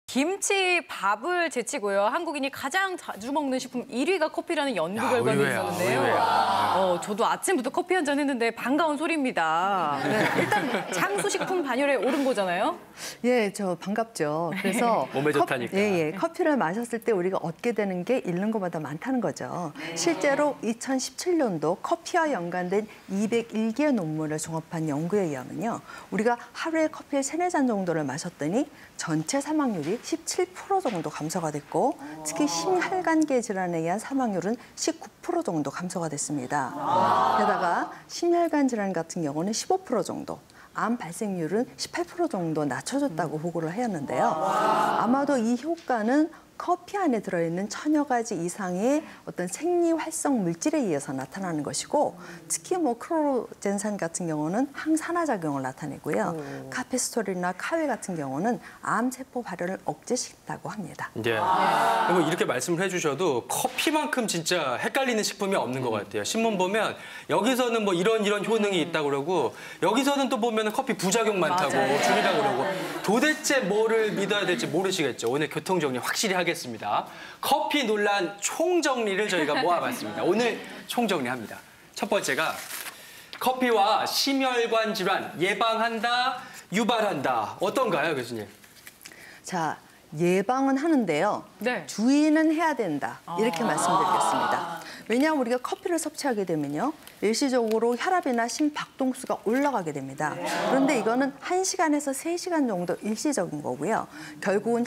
김치밥을 제치고요. 한국인이 가장 자주 먹는 식품 1위가 커피라는 연구 결과도 의외야, 있었는데요. 의외야. 저도 아침부터 커피 한 잔 했는데 반가운 소리입니다. 네, 일단 장수식품 반열에 오른 거잖아요. 예, 저 반갑죠. 그래서 몸에 좋다니까. 커피를 마셨을 때 우리가 얻게 되는 게 잃는 것보다 많다는 거죠. 실제로 2017년도 커피와 연관된 201개의 논문을 종합한 연구에 의하면요. 우리가 하루에 커피를 3-4잔 정도를 마셨더니 전체 사망률이 17% 정도 감소가 됐고 특히 심혈관계 질환에 의한 사망률은 19% 정도 감소가 됐습니다. 게다가 심혈관 질환 같은 경우는 15% 정도, 암 발생률은 18% 정도 낮춰졌다고 보고를 하였는데요. 아마도 이 효과는 커피 안에 들어있는 1000여 가지 이상의 어떤 생리활성 물질에 의해서 나타나는 것이고 특히 크로젠산 같은 경우는 항산화작용을 나타내고요. 카페스토린이나 카웨 같은 경우는 암세포 발현을 억제시킨다고 합니다. 네. 그리고 이렇게 말씀을 해주셔도 커피만큼 진짜 헷갈리는 식품이 없는 것 같아요. 신문 보면 여기서는 뭐 이런 효능이 있다고 그러고 여기서는 또 보면 커피 부작용 많다고 줄이라고 그러고 도대체 뭐를 믿어야 될지 모르시겠죠. 오늘 교통정리 확실히 하겠습니다. 커피 논란 총정리를 저희가 모아봤습니다. 오늘 총정리합니다. 첫 번째가 커피와 심혈관 질환 예방한다, 유발한다. 어떤가요, 교수님? 자, 예방은 하는데요. 네. 주의는 해야 된다. 이렇게 말씀드리겠습니다. 왜냐하면 우리가 커피를 섭취하게 되면요. 일시적으로 혈압이나 심박동수가 올라가게 됩니다. 그런데 이거는 1시간에서 3시간 정도 일시적인 거고요. 결국은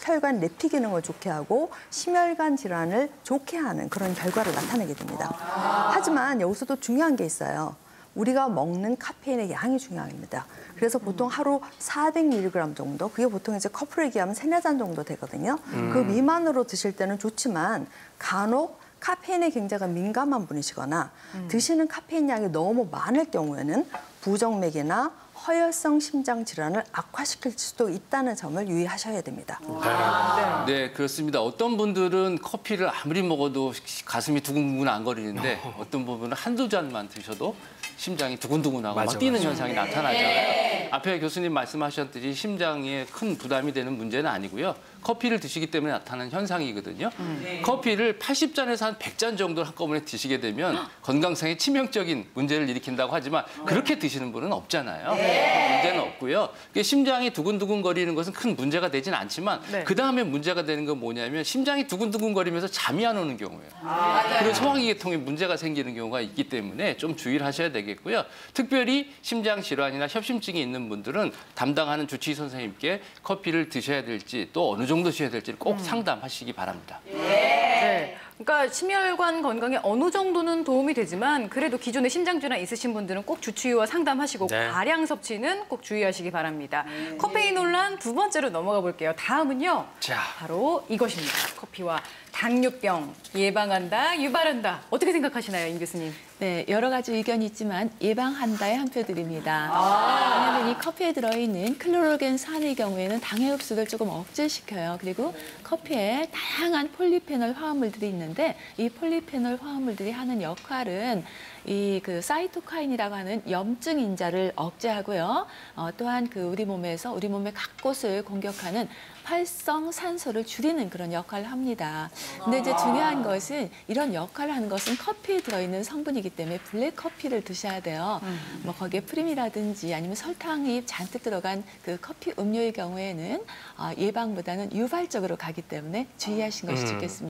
혈관 내피 기능을 좋게 하고 심혈관 질환을 좋게 하는 그런 결과를 나타내게 됩니다. 하지만 여기서도 중요한 게 있어요. 우리가 먹는 카페인의 양이 중요합니다. 그래서 보통 하루 400mg 정도, 그게 보통 이제 커피를 얘기하면 3-4잔 정도 되거든요. 그 미만으로 드실 때는 좋지만 간혹 카페인에 굉장히 민감한 분이시거나 드시는 카페인 양이 너무 많을 경우에는 부정맥이나 허혈성 심장 질환을 악화시킬 수도 있다는 점을 유의하셔야 됩니다. 네, 그렇습니다. 어떤 분들은 커피를 아무리 먹어도 가슴이 두근두근 안 거리는데 어떤 분들은 한두 잔만 드셔도 심장이 두근두근하고 막 뛰는 현상이 나타나잖아요. 앞에 교수님 말씀하셨듯이 심장에 큰 부담이 되는 문제는 아니고요. 커피를 드시기 때문에 나타나는 현상이거든요. 커피를 80잔에서 한 100잔 정도를 한꺼번에 드시게 되면 건강상에 치명적인 문제를 일으킨다고 하지만 그렇게 드시는 분은 없잖아요. 문제는 없고요. 심장이 두근두근거리는 것은 큰 문제가 되진 않지만 그다음에 문제가 되는 건 뭐냐면 심장이 두근두근거리면서 잠이 안 오는 경우예요. 그리고 소화기계통에 문제가 생기는 경우가 있기 때문에 좀 주의를 하셔야 되겠고요. 특별히 심장 질환이나 협심증이 있는 분들은 담당하는 주치의 선생님께 커피를 드셔야 될지 또 어느 정도 드셔야 될지를 꼭 상담하시기 바랍니다. 네. 그러니까 심혈관 건강에 어느 정도는 도움이 되지만 그래도 기존에 심장 질환 있으신 분들은 꼭 주치의와 상담하시고 과량 섭취는 꼭 주의하시기 바랍니다. 커피인 논란 두 번째로 넘어가 볼게요. 다음은요. 바로 이것입니다. 커피와 당뇨병 예방한다, 유발한다. 어떻게 생각하시나요, 임 교수님? 네, 여러 가지 의견이 있지만 예방한다에 한 표 드립니다. 왜냐하면 이 커피에 들어있는 클로로겐 산의 경우에는 당의 흡수를 조금 억제시켜요. 그리고 커피에 다양한 폴리페놀 화합물들이 있는데 이 폴리페놀 화합물들이 하는 역할은 이 사이토카인이라고 하는 염증 인자를 억제하고요. 또한 우리 몸의 각 곳을 공격하는 활성 산소를 줄이는 그런 역할을 합니다. 근데 이제 중요한 것은 이런 역할을 하는 것은 커피에 들어있는 성분이기 때문에 블랙 커피를 드셔야 돼요. 거기에 프림이라든지 아니면 설탕이 잔뜩 들어간 커피 음료의 경우에는 예방보다는 유발적으로 가기 때문에 주의하시는 것이 좋겠습니다.